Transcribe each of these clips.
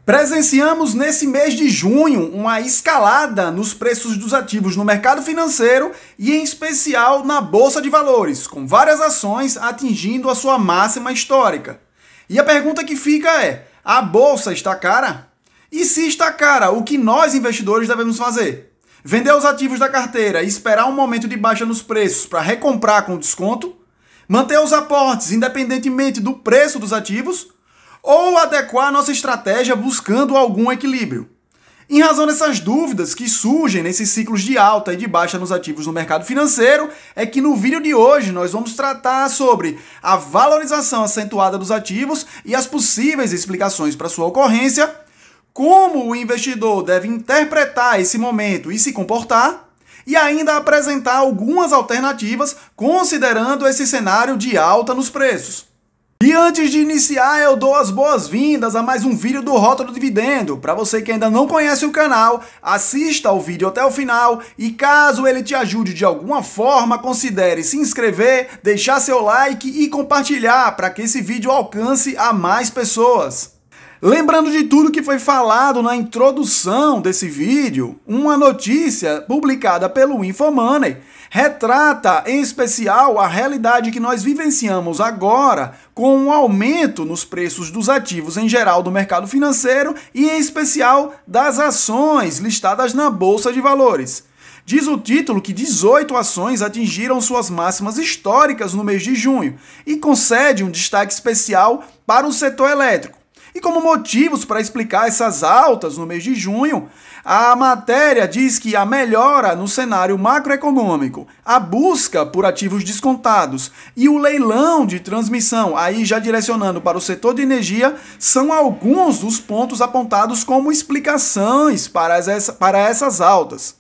Presenciamos nesse mês de junho uma escalada nos preços dos ativos no mercado financeiro e em especial na Bolsa de Valores, com várias ações atingindo a sua máxima histórica. E a pergunta que fica é: a Bolsa está cara? E se está cara, o que nós investidores devemos fazer? Vender os ativos da carteira e esperar um momento de baixa nos preços para recomprar com desconto? Manter os aportes independentemente do preço dos ativos? Ou adequar nossa estratégia buscando algum equilíbrio? Em razão dessas dúvidas que surgem nesses ciclos de alta e de baixa nos ativos no mercado financeiro, é que no vídeo de hoje nós vamos tratar sobre a valorização acentuada dos ativos e as possíveis explicações para sua ocorrência, como o investidor deve interpretar esse momento e se comportar, e ainda apresentar algumas alternativas considerando esse cenário de alta nos preços. E antes de iniciar, eu dou as boas-vindas a mais um vídeo do Rota do Dividendo. Para você que ainda não conhece o canal, assista ao vídeo até o final e caso ele te ajude de alguma forma, considere se inscrever, deixar seu like e compartilhar para que esse vídeo alcance a mais pessoas. Lembrando de tudo que foi falado na introdução desse vídeo, uma notícia publicada pelo Infomoney retrata em especial a realidade que nós vivenciamos agora com um aumento nos preços dos ativos em geral do mercado financeiro e em especial das ações listadas na Bolsa de Valores. Diz o título que 18 ações atingiram suas máximas históricas no mês de junho e concede um destaque especial para o setor elétrico. E como motivos para explicar essas altas no mês de junho, a matéria diz que a melhora no cenário macroeconômico, a busca por ativos descontados e o leilão de transmissão, aí já direcionando para o setor de energia, são alguns dos pontos apontados como explicações para essas altas.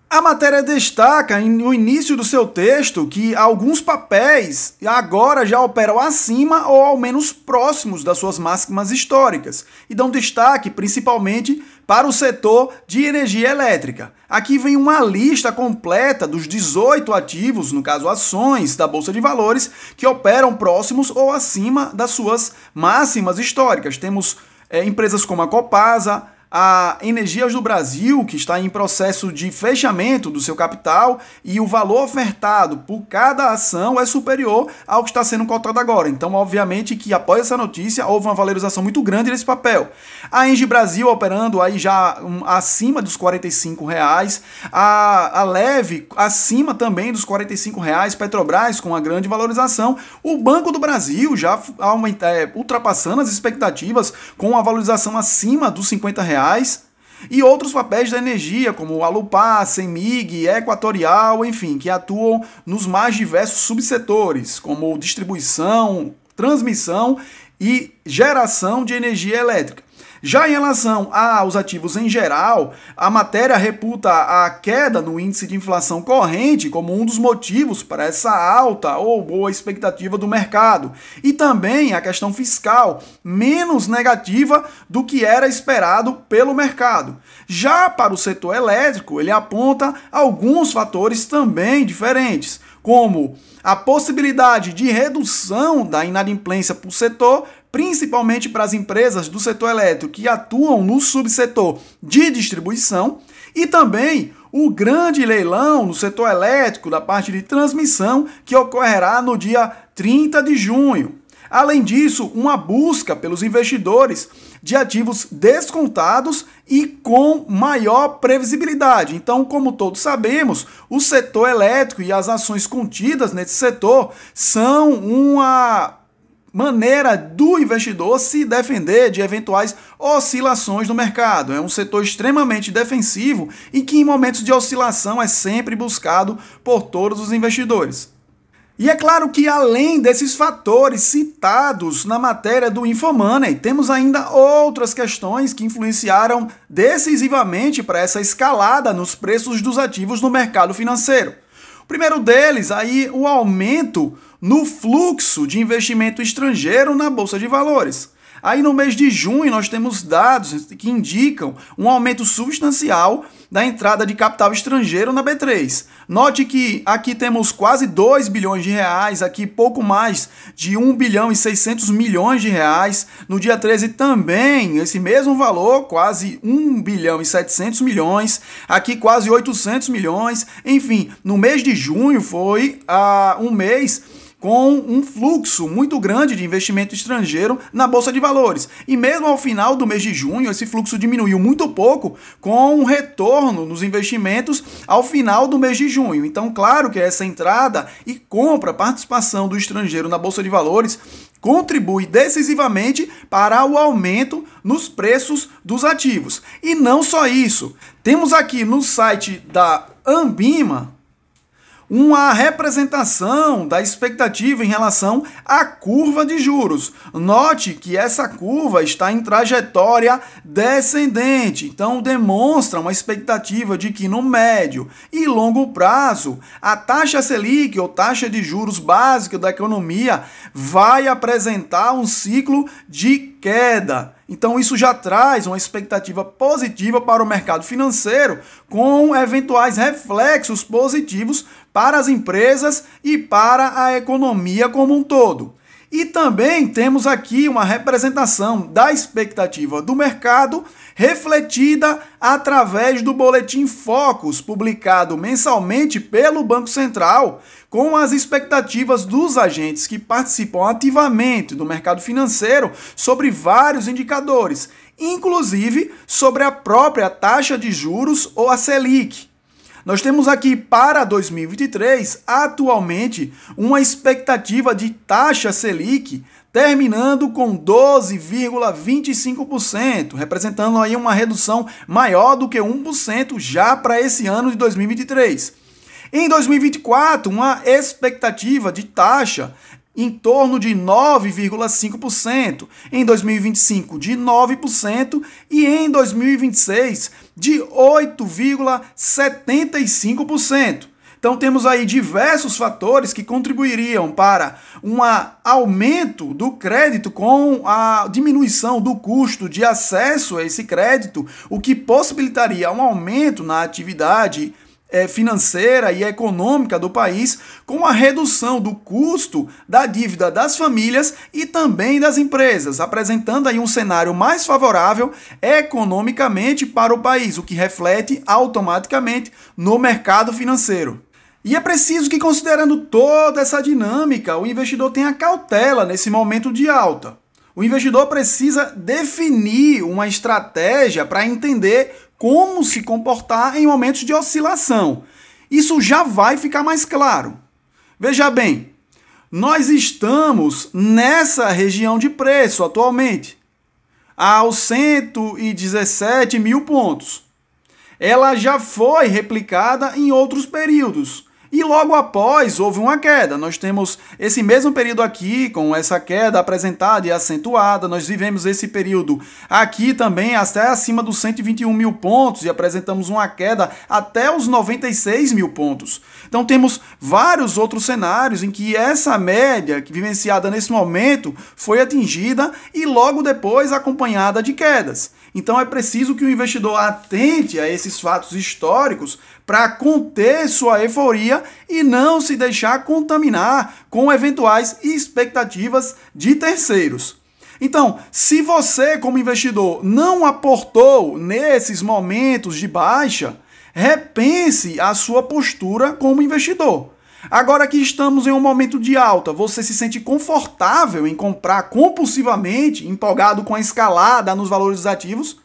A matéria destaca no início do seu texto que alguns papéis agora já operam acima ou ao menos próximos das suas máximas históricas e dão destaque principalmente para o setor de energia elétrica. Aqui vem uma lista completa dos 18 ativos, no caso ações da Bolsa de Valores, que operam próximos ou acima das suas máximas históricas. Temos empresas como a Copasa, a Energias do Brasil, que está em processo de fechamento do seu capital e o valor ofertado por cada ação é superior ao que está sendo cotado agora. Então, obviamente que após essa notícia houve uma valorização muito grande desse papel. A Engie Brasil operando aí já acima dos R$45, a Leve acima também dos R$45, Petrobras com uma grande valorização, o Banco do Brasil já ultrapassando as expectativas com uma valorização acima dos R$50, e outros papéis da energia, como o Alupar, Cemig, Equatorial, enfim, que atuam nos mais diversos subsetores, como distribuição, transmissão e geração de energia elétrica. Já em relação aos ativos em geral, a matéria reputa a queda no índice de inflação corrente como um dos motivos para essa alta ou boa expectativa do mercado. E também a questão fiscal, menos negativa do que era esperado pelo mercado. Já para o setor elétrico, ele aponta alguns fatores também diferentes, como a possibilidade de redução da inadimplência por setor, principalmente para as empresas do setor elétrico que atuam no subsetor de distribuição, e também o grande leilão no setor elétrico da parte de transmissão que ocorrerá no dia 30 de junho. Além disso, uma busca pelos investidores de ativos descontados e com maior previsibilidade. Então, como todos sabemos, o setor elétrico e as ações contidas nesse setor são uma maneira do investidor se defender de eventuais oscilações no mercado. É um setor extremamente defensivo e que em momentos de oscilação é sempre buscado por todos os investidores. E é claro que além desses fatores citados na matéria do Infomoney, temos ainda outras questões que influenciaram decisivamente para essa escalada nos preços dos ativos no mercado financeiro. O primeiro deles, aí, o aumento no fluxo de investimento estrangeiro na Bolsa de Valores. Aí no mês de junho nós temos dados que indicam um aumento substancial da entrada de capital estrangeiro na B3. Note que aqui temos quase 2 bilhões de reais, aqui pouco mais de 1 bilhão e 600 milhões de reais. No dia 13 também esse mesmo valor, quase 1 bilhão e 700 milhões, aqui quase 800 milhões. Enfim, no mês de junho foi um mês com um fluxo muito grande de investimento estrangeiro na Bolsa de Valores. E mesmo ao final do mês de junho, esse fluxo diminuiu muito pouco, com um retorno nos investimentos ao final do mês de junho. Então, claro que essa entrada e compra, participação do estrangeiro na Bolsa de Valores contribui decisivamente para o aumento nos preços dos ativos. E não só isso, temos aqui no site da Anbima uma representação da expectativa em relação à curva de juros. Note que essa curva está em trajetória descendente, então demonstra uma expectativa de que no médio e longo prazo a taxa Selic, ou taxa de juros básica da economia, vai apresentar um ciclo de queda. Então isso já traz uma expectativa positiva para o mercado financeiro, com eventuais reflexos positivos para as empresas e para a economia como um todo. E também temos aqui uma representação da expectativa do mercado refletida através do Boletim Focus, publicado mensalmente pelo Banco Central, com as expectativas dos agentes que participam ativamente do mercado financeiro sobre vários indicadores, inclusive sobre a própria taxa de juros ou a Selic. Nós temos aqui para 2023, atualmente, uma expectativa de taxa Selic terminando com 12,25%, representando aí uma redução maior do que 1% já para esse ano de 2023. Em 2024, uma expectativa de taxa em torno de 9,5%, em 2025 de 9% e em 2026 de 8,75%. Então temos aí diversos fatores que contribuiriam para um aumento do crédito com a diminuição do custo de acesso a esse crédito, o que possibilitaria um aumento na atividade financeira e econômica do país, com a redução do custo da dívida das famílias e também das empresas, apresentando aí um cenário mais favorável economicamente para o país, o que reflete automaticamente no mercado financeiro. E é preciso que, considerando toda essa dinâmica, o investidor tenha cautela nesse momento de alta. O investidor precisa definir uma estratégia para entender como se comportar em momentos de oscilação. Isso já vai ficar mais claro. Veja bem, nós estamos nessa região de preço atualmente, aos 117 mil pontos. Ela já foi replicada em outros períodos. E logo após houve uma queda. Nós temos esse mesmo período aqui, com essa queda apresentada e acentuada. Nós vivemos esse período aqui também até acima dos 121 mil pontos e apresentamos uma queda até os 96 mil pontos. Então temos vários outros cenários em que essa média que vivenciada nesse momento foi atingida e logo depois acompanhada de quedas. Então é preciso que o investidor atente a esses fatos históricos para conter sua euforia e não se deixar contaminar com eventuais expectativas de terceiros. Então, se você, como investidor, não aportou nesses momentos de baixa, repense a sua postura como investidor. Agora que estamos em um momento de alta, você se sente confortável em comprar compulsivamente, empolgado com a escalada nos valores dos ativos?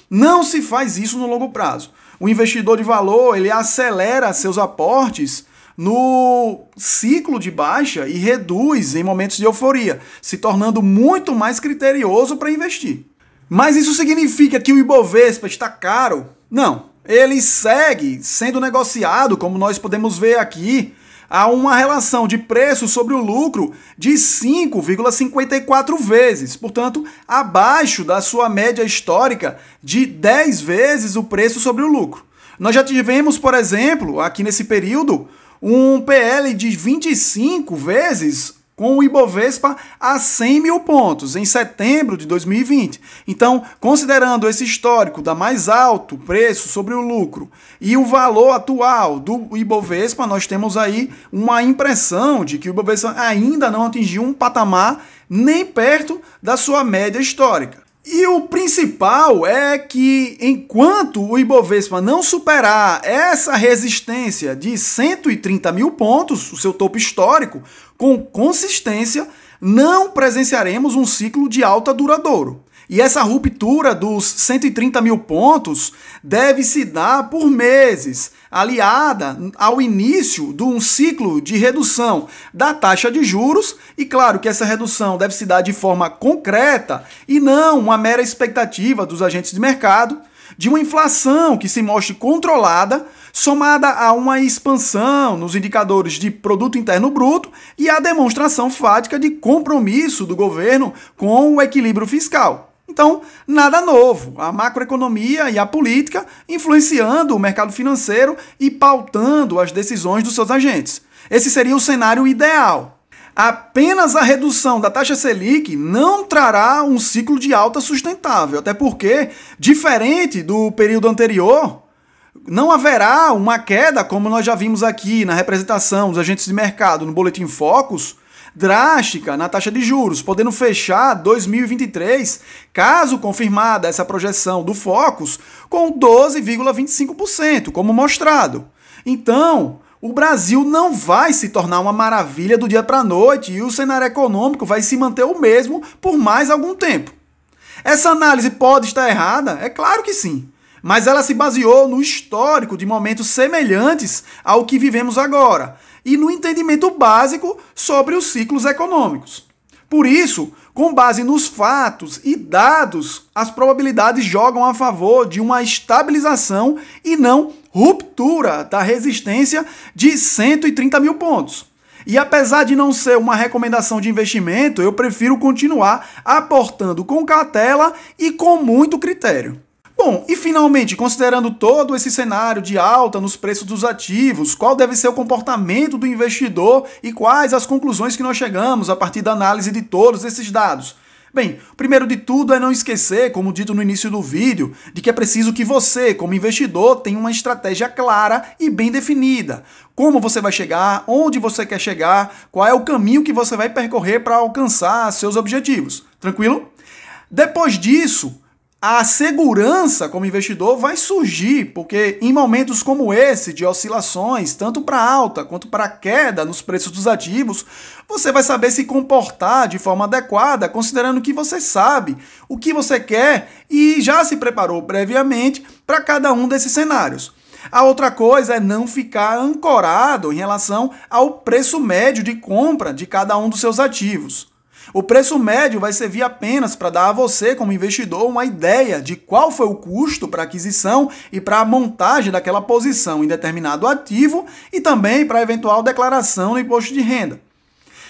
Não se faz isso no longo prazo. O investidor de valor, ele acelera seus aportes no ciclo de baixa e reduz em momentos de euforia, se tornando muito mais criterioso para investir. Mas isso significa que o Ibovespa está caro? Não. Ele segue sendo negociado, como nós podemos ver aqui, a uma relação de preço sobre o lucro de 5,54 vezes, portanto, abaixo da sua média histórica de 10 vezes o preço sobre o lucro. Nós já tivemos, por exemplo, aqui nesse período, um PL de 25 vezes com o Ibovespa a 100 mil pontos em setembro de 2020. Então, considerando esse histórico da mais alto preço sobre o lucro e o valor atual do Ibovespa, nós temos aí uma impressão de que o Ibovespa ainda não atingiu um patamar nem perto da sua média histórica. E o principal é que, enquanto o Ibovespa não superar essa resistência de 130 mil pontos, o seu topo histórico, com consistência, não presenciaremos um ciclo de alta duradouro. E essa ruptura dos 130 mil pontos deve se dar por meses, aliada ao início de um ciclo de redução da taxa de juros, e claro que essa redução deve se dar de forma concreta e não uma mera expectativa dos agentes de mercado, de uma inflação que se mostre controlada, somada a uma expansão nos indicadores de produto interno bruto e a demonstração fática de compromisso do governo com o equilíbrio fiscal. Então, nada novo. A macroeconomia e a política influenciando o mercado financeiro e pautando as decisões dos seus agentes. Esse seria o cenário ideal. Apenas a redução da taxa Selic não trará um ciclo de alta sustentável, até porque, diferente do período anterior, não haverá uma queda, como nós já vimos aqui na representação dos agentes de mercado no Boletim Focus, drástica na taxa de juros, podendo fechar 2023, caso confirmada essa projeção do Focus, com 12,25%, como mostrado. Então, o Brasil não vai se tornar uma maravilha do dia para a noite e o cenário econômico vai se manter o mesmo por mais algum tempo. Essa análise pode estar errada? É claro que sim. Mas ela se baseou no histórico de momentos semelhantes ao que vivemos agora e no entendimento básico sobre os ciclos econômicos. Por isso, com base nos fatos e dados, as probabilidades jogam a favor de uma estabilização e não ruptura da resistência de 130 mil pontos. E apesar de não ser uma recomendação de investimento, eu prefiro continuar aportando com cautela e com muito critério. Bom, e finalmente, considerando todo esse cenário de alta nos preços dos ativos, qual deve ser o comportamento do investidor e quais as conclusões que nós chegamos a partir da análise de todos esses dados? Bem, o primeiro de tudo é não esquecer, como dito no início do vídeo, de que é preciso que você, como investidor, tenha uma estratégia clara e bem definida. Como você vai chegar, onde você quer chegar, qual é o caminho que você vai percorrer para alcançar seus objetivos. Tranquilo? Depois disso, a segurança como investidor vai surgir, porque em momentos como esse, de oscilações, tanto para alta quanto para queda nos preços dos ativos, você vai saber se comportar de forma adequada, considerando que você sabe o que você quer e já se preparou previamente para cada um desses cenários. A outra coisa é não ficar ancorado em relação ao preço médio de compra de cada um dos seus ativos. O preço médio vai servir apenas para dar a você, como investidor, uma ideia de qual foi o custo para aquisição e para a montagem daquela posição em determinado ativo e também para a eventual declaração no imposto de renda.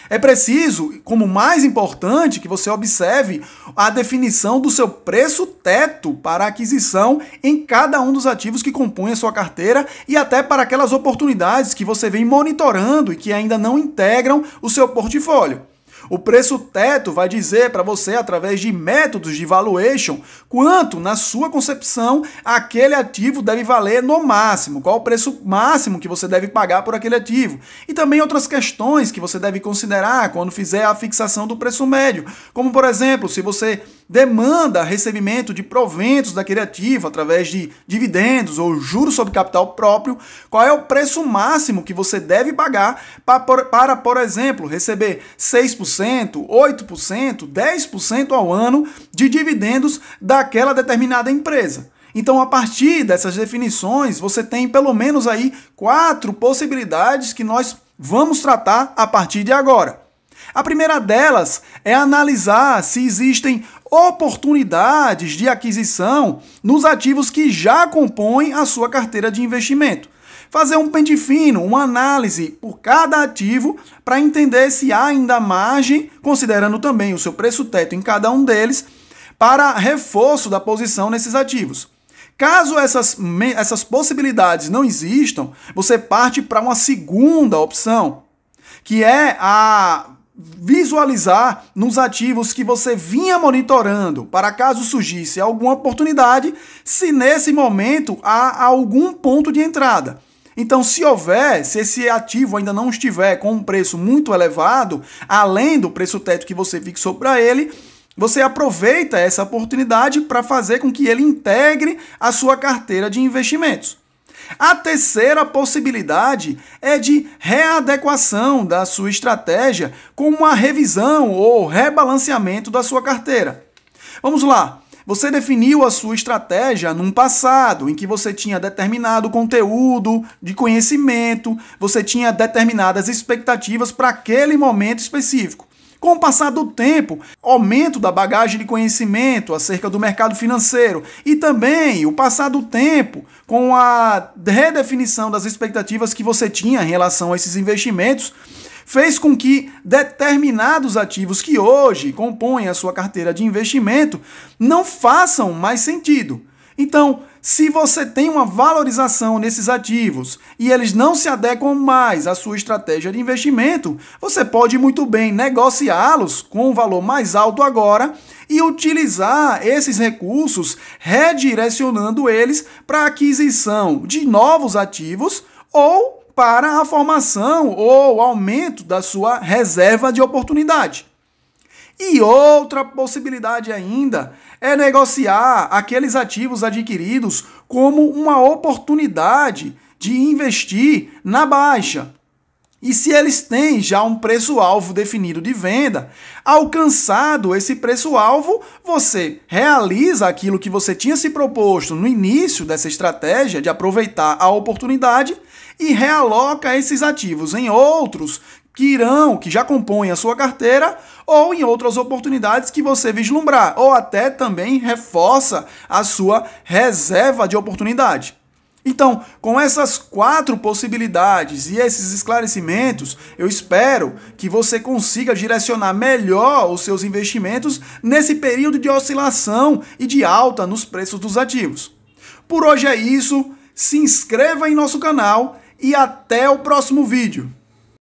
É preciso, como mais importante, que você observe a definição do seu preço teto para aquisição em cada um dos ativos que compõem a sua carteira e até para aquelas oportunidades que você vem monitorando e que ainda não integram o seu portfólio. O preço teto vai dizer para você, através de métodos de valuation, quanto, na sua concepção, aquele ativo deve valer no máximo, qual o preço máximo que você deve pagar por aquele ativo. E também outras questões que você deve considerar quando fizer a fixação do preço médio, como, por exemplo, se você demanda recebimento de proventos daquele ativo através de dividendos ou juros sobre capital próprio, qual é o preço máximo que você deve pagar para, por exemplo, receber 6%, 8%, 10% ao ano de dividendos daquela determinada empresa. Então, a partir dessas definições, você tem pelo menos aí 4 possibilidades que nós vamos tratar a partir de agora. A primeira delas é analisar se existem oportunidades de aquisição nos ativos que já compõem a sua carteira de investimento. Fazer um pente fino, uma análise por cada ativo para entender se há ainda margem, considerando também o seu preço teto em cada um deles, para reforço da posição nesses ativos. Caso essas possibilidades não existam, você parte para uma segunda opção, que é a visualizar nos ativos que você vinha monitorando, para caso surgisse alguma oportunidade, se nesse momento há algum ponto de entrada. Então, se esse ativo ainda não estiver com um preço muito elevado, além do preço teto que você fixou para ele, você aproveita essa oportunidade para fazer com que ele integre a sua carteira de investimentos. A terceira possibilidade é de readequação da sua estratégia com uma revisão ou rebalanceamento da sua carteira. Vamos lá. Você definiu a sua estratégia num passado em que você tinha determinado conteúdo de conhecimento, você tinha determinadas expectativas para aquele momento específico. Com o passar do tempo, aumento da bagagem de conhecimento acerca do mercado financeiro e também o passar do tempo com a redefinição das expectativas que você tinha em relação a esses investimentos, fez com que determinados ativos que hoje compõem a sua carteira de investimento não façam mais sentido. Então, se você tem uma valorização nesses ativos e eles não se adequam mais à sua estratégia de investimento, você pode muito bem negociá-los com um valor mais alto agora e utilizar esses recursos redirecionando eles para a aquisição de novos ativos ou para a formação ou aumento da sua reserva de oportunidade. E outra possibilidade ainda é negociar aqueles ativos adquiridos como uma oportunidade de investir na baixa. E se eles têm já um preço-alvo definido de venda, alcançado esse preço-alvo, você realiza aquilo que você tinha se proposto no início dessa estratégia de aproveitar a oportunidade e realoca esses ativos em outros que já compõem a sua carteira ou em outras oportunidades que você vislumbrar, ou até também reforça a sua reserva de oportunidade. Então, com essas 4 possibilidades e esses esclarecimentos, eu espero que você consiga direcionar melhor os seus investimentos nesse período de oscilação e de alta nos preços dos ativos. Por hoje é isso, se inscreva em nosso canal e até o próximo vídeo.